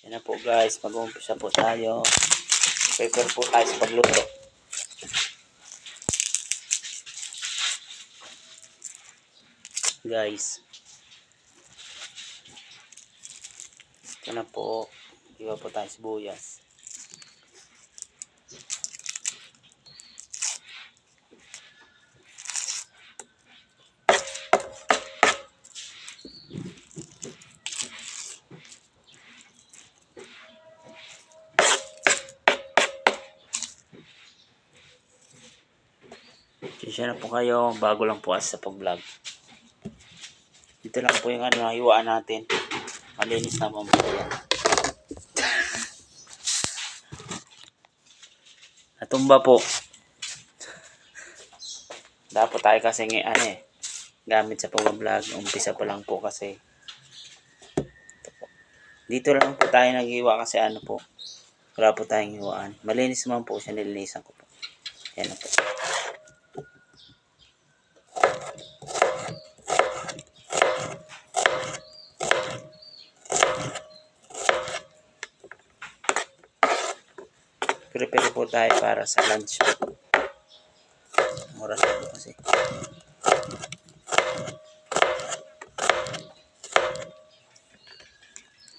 Yan na po guys, mag-uumpisa po tayo. Prepare po tayo sa pagluto. Guys. Ito na po. Iba po tayo sibuyas. Siya na po kayo, bago lang po sa pag-vlog. Dito lang po yung hiwaan natin. Malinis naman po yan. Natumba po. Dapat tayo kasi gamit sa pag-vlog. Umpisa pa lang po kasi. Dito lang po tayo naghiwa kasi po. Wala po tayong hiwaan. Malinis naman po siya, nilinisan ko po. Yan na po. Prepare po tayo para sa lunch po. Oras po kasi.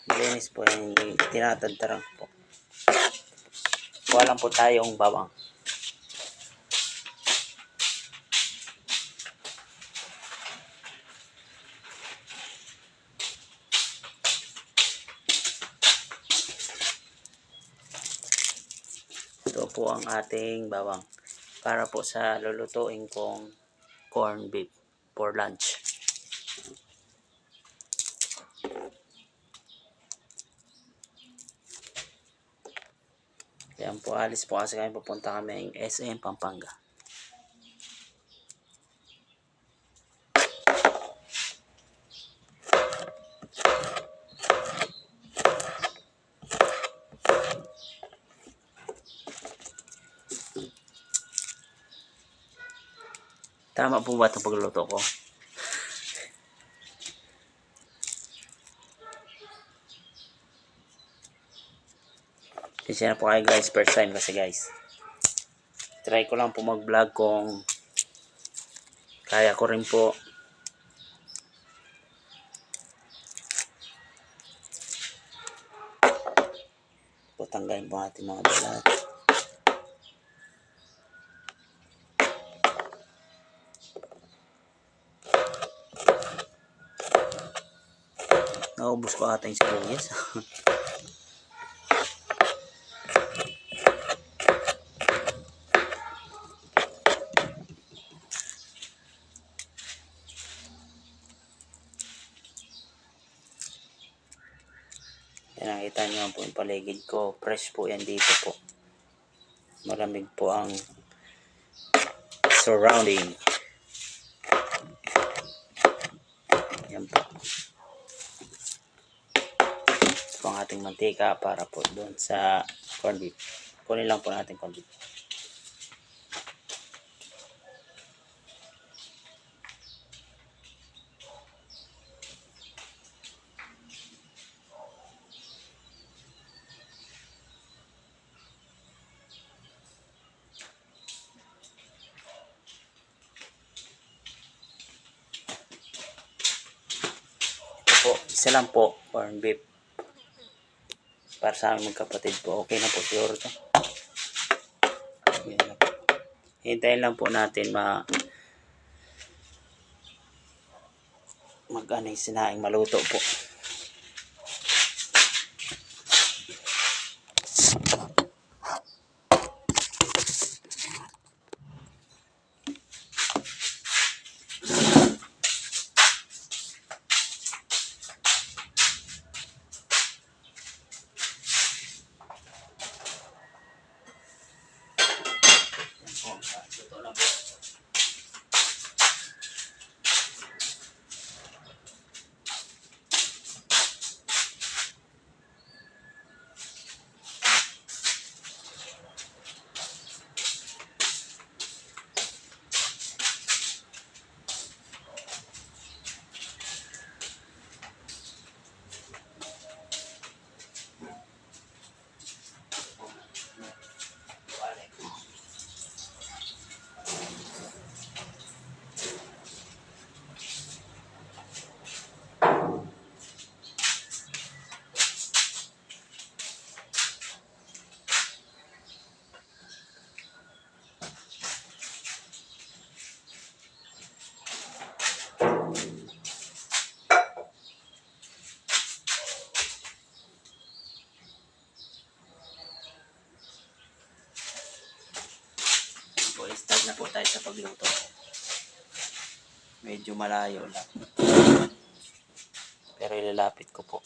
Malinis po, hindi tinatadtarang po. Kuha lang po tayong bawang. Ito po ang ating bawang para po sa lulutuin kong corn beef for lunch. Yan po, alis po kasi kami, pupunta kami ng SM Pampanga. Tama po ba itong pagluluto ko? Kasi na po kayo guys, first time kasi guys. Try ko lang po mag-vlog kung kaya ko rin po. Tanggalin po natin mga balat. Naubos ko ata yung sibuyas. Yan, nakita nyo po yung paligid ko. Fresh po yan dito po. Malamig po ang surrounding. Yan po. Ito po ang ating mantika para po doon sa corned beef. Kunin lang po natin corned beef. Po, isa lang po corned beef para sa aming magkapatid po. Okay na po siguro ito. Hintayin lang po natin sinaing maluto po. Mag-start na po tayo sa pagluto. Medyo malayo lang. Pero ilalapit ko po.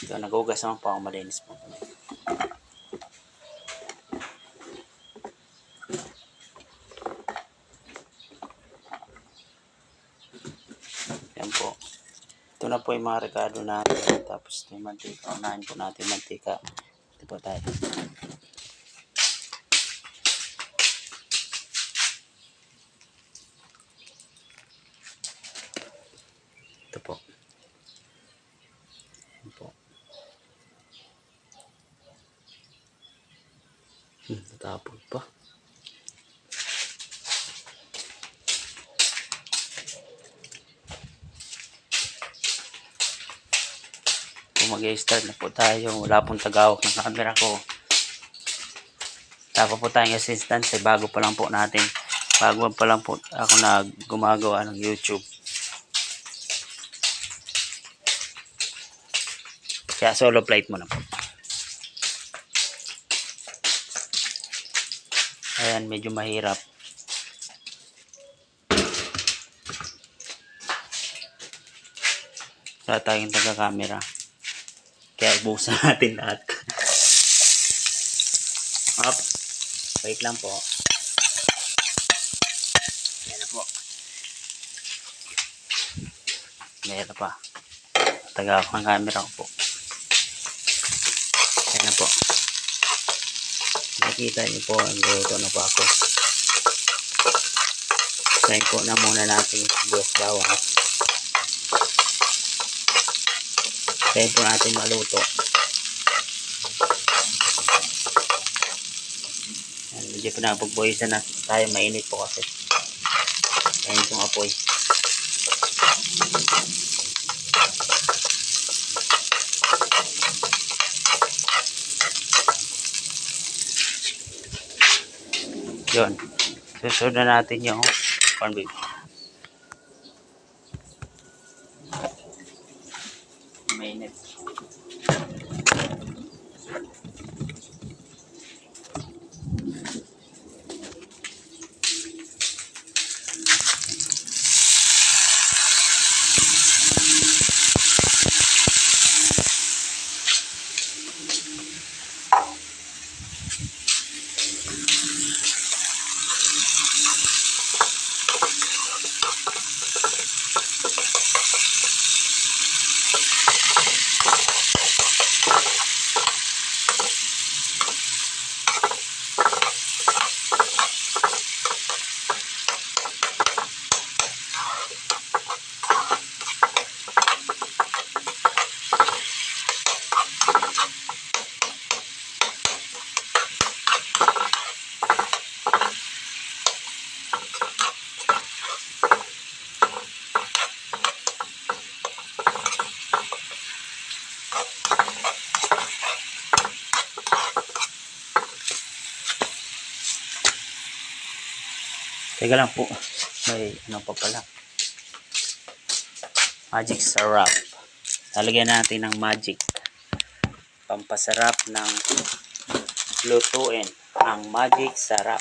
Ito, nag-ugas naman po ako, malinis po. Yan po. Ito na po yung mga rekado natin. Tapos ito yung mantika. Unahin po natin mantika. Ito po tayo. Ito po. Yan po. Natapon pa. Kung mag-i-start na po tayo, wala pong tagawak ng camera ko. Tapos po tayong assistant, bago pa lang po natin. Bago pa lang po ako na gumagawa ng YouTube. Kaya solo flight mo na po. Ayan, medyo mahirap. Wala tayong taga-camera. Kaya ubusan natin lahat. Up. Wait lang po. Ayan na po. Meron pa. Taga ang camera ko po. Ayan na po. Nakikita niyo po, ang luto na po ako. Try po na muna natin yung bawang. Try po natin maluto. Medyo pinapagbuhisan na tayo, mainit po kasi. Mainit yung apoy. Yun. Susunod na natin yung corn beef. Mainit. Teka lang po. May ano pa pala. Magic syrup. Lalagyan natin ng magic. Pampasarap ng lutuin. Ang magic syrup.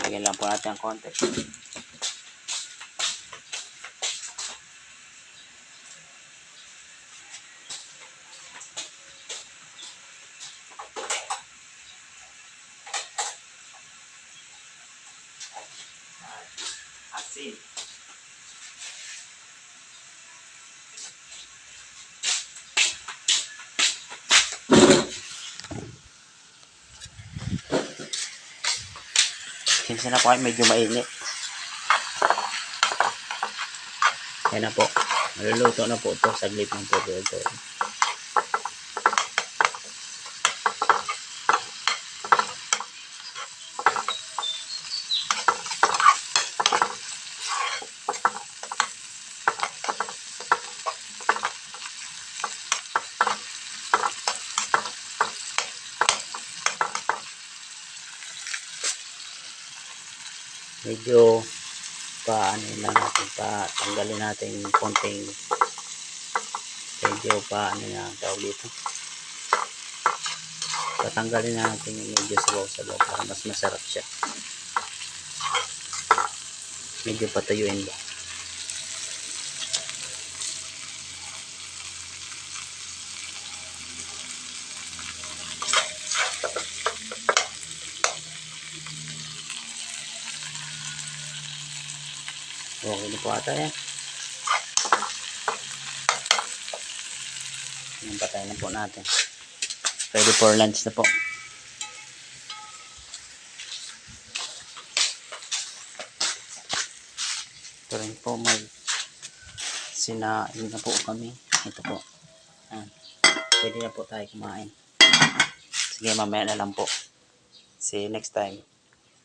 Lagyan lang po natin ang konti. Asin. Since na po ay medyo mainit. Yan na po. Maluluto na po ito. Saglit lang po ito. medyo ano lang natin, tanggalin natin yung konting medyo ano na tawag dito, patanggalin natin yung medyo sabaw-sabaw para mas masarap siya. Medyo patayuin ba. Okay na po ata yan. Yung patay na po natin. Ready for lunch na po. Ito rin po sinain na po kami. Ito po. Pwede na po tayo kumain. Sige, mamaya na lang po. See you next time.